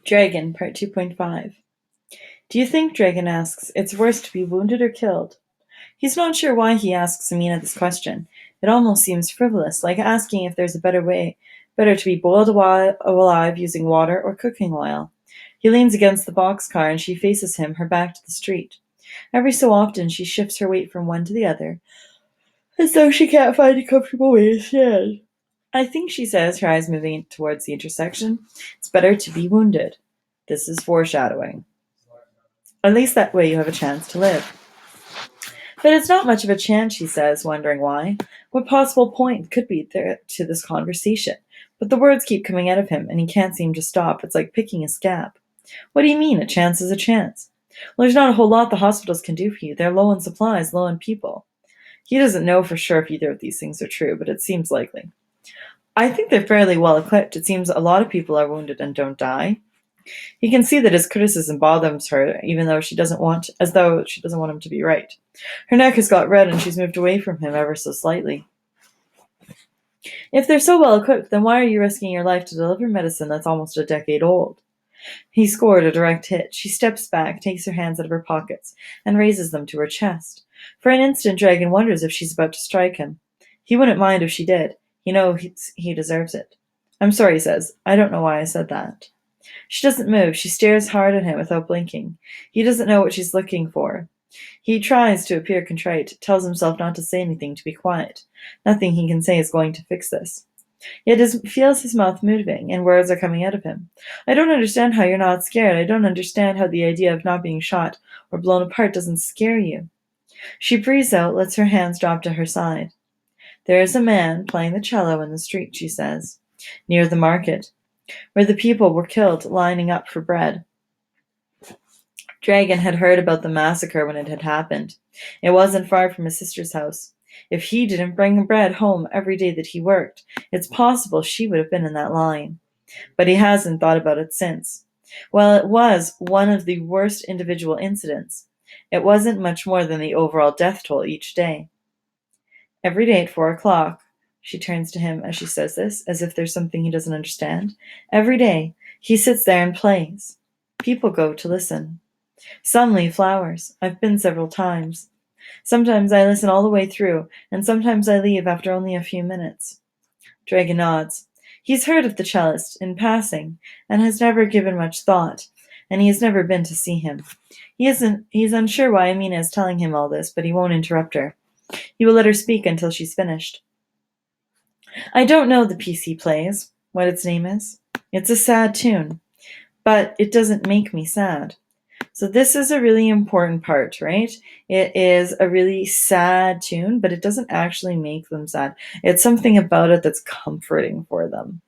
Dragan, Part 2.5. Do you think, Dragan asks, it's worse to be wounded or killed? He's not sure why he asks Amina this question. It almost seems frivolous, like asking if there's a better way, better to be boiled alive using water or cooking oil. He leans against the boxcar and she faces him, her back to the street. Every so often she shifts her weight from one to the other, as though she can't find a comfortable way to stand. I think, she says, her eyes moving towards the intersection, it's better to be wounded. This is foreshadowing. At least that way you have a chance to live. But it's not much of a chance, she says, wondering why. What possible point could be there to this conversation? But the words keep coming out of him, and he can't seem to stop. It's like picking a scab. What do you mean, a chance is a chance? Well, there's not a whole lot the hospitals can do for you. They're low on supplies, low on people. He doesn't know for sure if either of these things are true, but it seems likely. I think they're fairly well equipped. It seems a lot of people are wounded and don't die. He can see that his criticism bothers her, even though as though she doesn't want him to be right. Her neck has got red and she's moved away from him ever so slightly. If they're so well equipped, then why are you risking your life to deliver medicine that's almost a decade old? He scored a direct hit. She steps back, takes her hands out of her pockets, and raises them to her chest. For an instant, Dragan wonders if she's about to strike him. He wouldn't mind if she did. You know he deserves it. I'm sorry, he says. I don't know why I said that. She doesn't move. She stares hard at him without blinking. He doesn't know what she's looking for. He tries to appear contrite, tells himself not to say anything, to be quiet. Nothing he can say is going to fix this. Yet he feels his mouth moving, and words are coming out of him. I don't understand how you're not scared. I don't understand how the idea of not being shot or blown apart doesn't scare you. She breathes out, lets her hands drop to her side. There is a man playing the cello in the street, she says, near the market, where the people were killed, lining up for bread. Dragan had heard about the massacre when it had happened. It wasn't far from his sister's house. If he didn't bring bread home every day that he worked, it's possible she would have been in that line. But he hasn't thought about it since. Well, it was one of the worst individual incidents. It wasn't much more than the overall death toll each day. Every day at 4 o'clock, she turns to him as she says this, as if there's something he doesn't understand. Every day, he sits there and plays. People go to listen. Some leave flowers. I've been several times. Sometimes I listen all the way through, and sometimes I leave after only a few minutes. Dragan nods. He's heard of the cellist in passing, and has never given much thought, and he has never been to see him. He's unsure why Amina is telling him all this, but he won't interrupt her. He will let her speak until she's finished. I don't know the piece he plays, what its name is. It's a sad tune, but it doesn't make me sad. So this is a really important part, right? It is a really sad tune, but it doesn't actually make them sad. It's something about it that's comforting for them.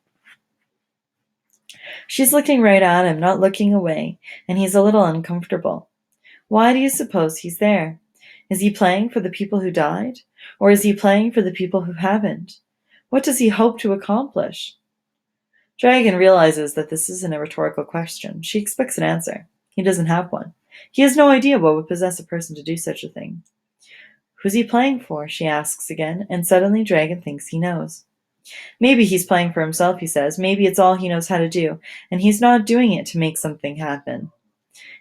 She's looking right at him, not looking away, and he's a little uncomfortable. Why do you suppose he's there? Is he playing for the people who died? Or is he playing for the people who haven't? What does he hope to accomplish? Dragan realizes that this isn't a rhetorical question. She expects an answer. He doesn't have one. He has no idea what would possess a person to do such a thing. Who's he playing for? She asks again, and suddenly Dragan thinks he knows. Maybe he's playing for himself, he says. Maybe it's all he knows how to do, and he's not doing it to make something happen.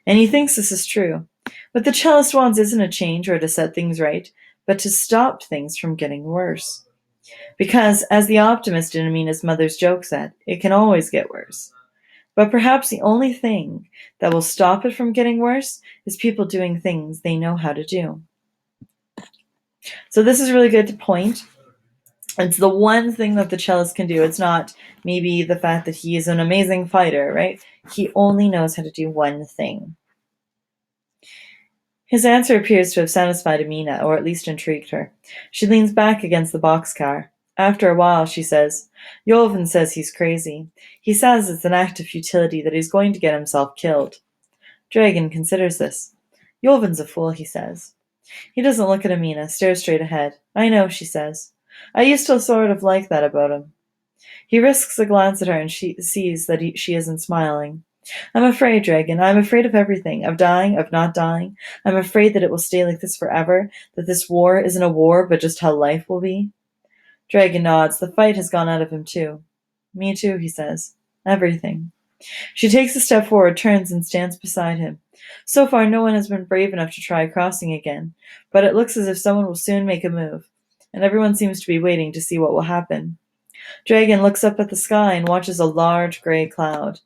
And he thinks this is true. What the cellist wants isn't a change or to set things right, but to stop things from getting worse. Because, as the optimist in Amina's mother's joke said, it can always get worse. But perhaps the only thing that will stop it from getting worse is people doing things they know how to do. So this is really good to point. It's the one thing that the cellist can do. It's not maybe the fact that he is an amazing fighter, right? He only knows how to do one thing. His answer appears to have satisfied Amina, or at least intrigued her. She leans back against the boxcar. After a while, she says, Jovan says he's crazy. He says it's an act of futility, that he's going to get himself killed. Dragan considers this. Jovan's a fool, he says. He doesn't look at Amina, stares straight ahead. I know, she says. I used to sort of like that about him. He risks a glance at her, and she sees that she isn't smiling. I'm afraid, Dragan. I'm afraid of everything. Of dying, of not dying. I'm afraid that it will stay like this forever, that this war isn't a war, but just how life will be. Dragan nods. The fight has gone out of him, too. Me too, he says. Everything. She takes a step forward, turns, and stands beside him. So far, no one has been brave enough to try crossing again, but it looks as if someone will soon make a move, and everyone seems to be waiting to see what will happen. Dragan looks up at the sky and watches a large gray cloud.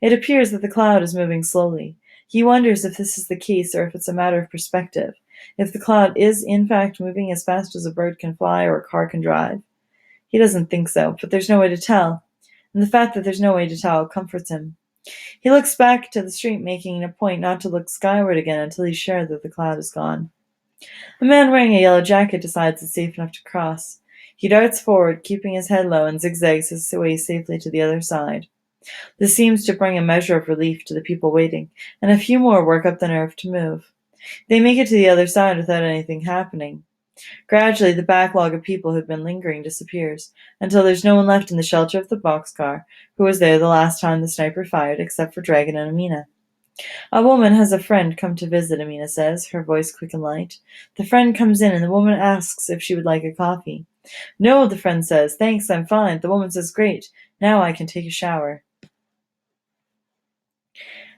It appears that the cloud is moving slowly. He wonders if this is the case or if it's a matter of perspective, if the cloud is in fact moving as fast as a bird can fly or a car can drive. He doesn't think so, but there's no way to tell, and the fact that there's no way to tell comforts him. He looks back to the street, making it a point not to look skyward again until he's sure that the cloud is gone. A man wearing a yellow jacket decides it's safe enough to cross. He darts forward, keeping his head low, and zigzags his way safely to the other side. This seems to bring a measure of relief to the people waiting, and a few more work up the nerve to move. They make it to the other side without anything happening. Gradually, the backlog of people who had been lingering disappears, until there's no one left in the shelter of the boxcar who was there the last time the sniper fired, except for Dragan and Amina. A woman has a friend come to visit, Amina says, her voice quick and light. The friend comes in, and the woman asks if she would like a coffee. No, the friend says. Thanks, I'm fine. The woman says, great. Now I can take a shower.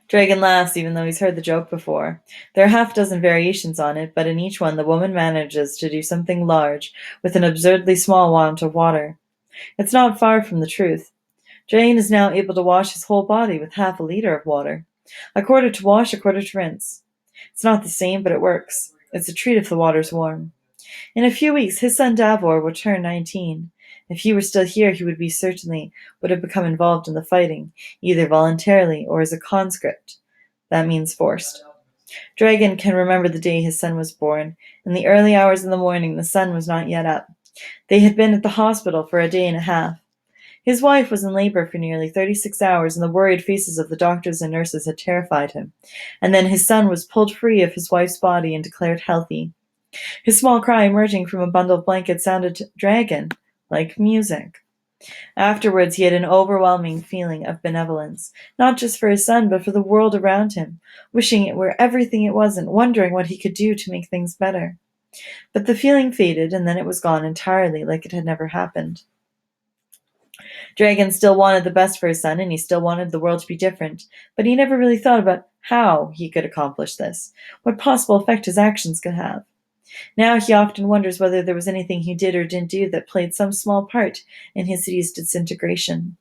Dragan laughs, even though he's heard the joke before. There are half a dozen variations on it, but in each one the woman manages to do something large with an absurdly small amount of water. It's not far from the truth. Dragan is now able to wash his whole body with half a liter of water. A quarter to wash, a quarter to rinse. It's not the same, but it works. It's a treat if the water's warm. In a few weeks, his son Davor will turn 19. If he were still here, he would have become involved in the fighting, either voluntarily or as a conscript. That means forced. Dragan can remember the day his son was born. In the early hours of the morning, the sun was not yet up. They had been at the hospital for a day and a half. His wife was in labor for nearly 36 hours, and the worried faces of the doctors and nurses had terrified him. And then his son was pulled free of his wife's body and declared healthy. His small cry emerging from a bundle of blankets sounded to Dragan like music. Afterwards, he had an overwhelming feeling of benevolence, not just for his son, but for the world around him, wishing it were everything it wasn't, wondering what he could do to make things better. But the feeling faded, and then it was gone entirely, like it had never happened. Dragan still wanted the best for his son, and he still wanted the world to be different, but he never really thought about how he could accomplish this, what possible effect his actions could have. Now he often wonders whether there was anything he did or didn't do that played some small part in his city's disintegration.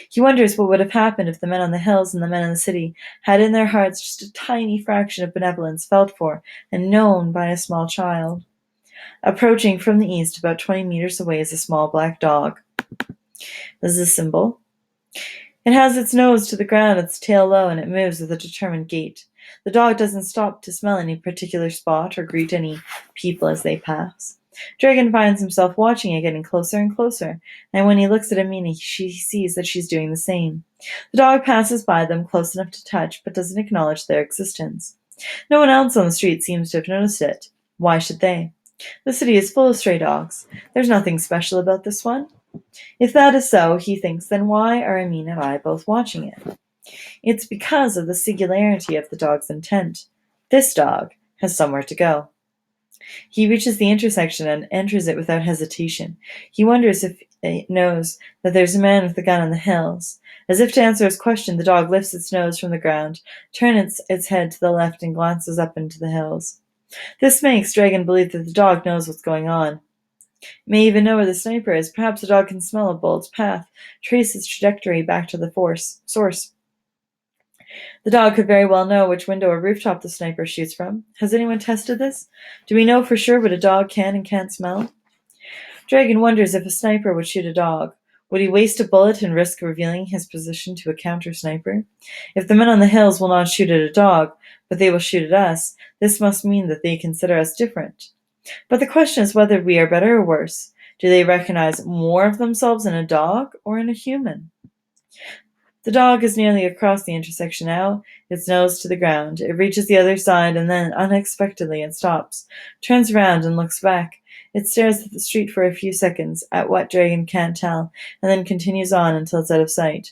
He wonders what would have happened if the men on the hills and the men in the city had in their hearts just a tiny fraction of benevolence felt for and known by a small child. Approaching from the east, about 20 meters away, is a small black dog. This is a symbol. It has its nose to the ground, its tail low, and it moves with a determined gait. The dog doesn't stop to smell any particular spot or greet any people as they pass. Dragan finds himself watching it getting closer and closer, and when he looks at Amina, she sees that she's doing the same. The dog passes by them close enough to touch, but doesn't acknowledge their existence. No one else on the street seems to have noticed it. Why should they? The city is full of stray dogs. There's nothing special about this one. If that is so, he thinks, then why are Amina and I both watching it? It's because of the singularity of the dog's intent. This dog has somewhere to go. He reaches the intersection and enters it without hesitation. He wonders if it knows that there's a man with a gun on the hills. As if to answer his question, the dog lifts its nose from the ground, turns its head to the left, and glances up into the hills. This makes Dragan believe that the dog knows what's going on. It may even know where the sniper is. Perhaps the dog can smell a bullet's path, trace its trajectory back to the source. The dog could very well know which window or rooftop the sniper shoots from. Has anyone tested this? Do we know for sure what a dog can and can't smell? Dragan wonders if a sniper would shoot a dog. Would he waste a bullet and risk revealing his position to a counter-sniper? If the men on the hills will not shoot at a dog, but they will shoot at us, this must mean that they consider us different. But the question is whether we are better or worse. Do they recognize more of themselves in a dog or in a human? The dog is nearly across the intersection now, its nose to the ground. It reaches the other side, and then, unexpectedly, it stops, turns around, and looks back. It stares at the street for a few seconds, at what Dragan can't tell, and then continues on until it's out of sight.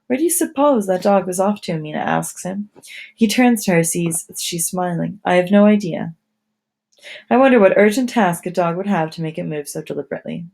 Where do you suppose that dog was off to? Amina asks him. He turns to her, sees she's smiling. I have no idea. I wonder what urgent task a dog would have to make it move so deliberately.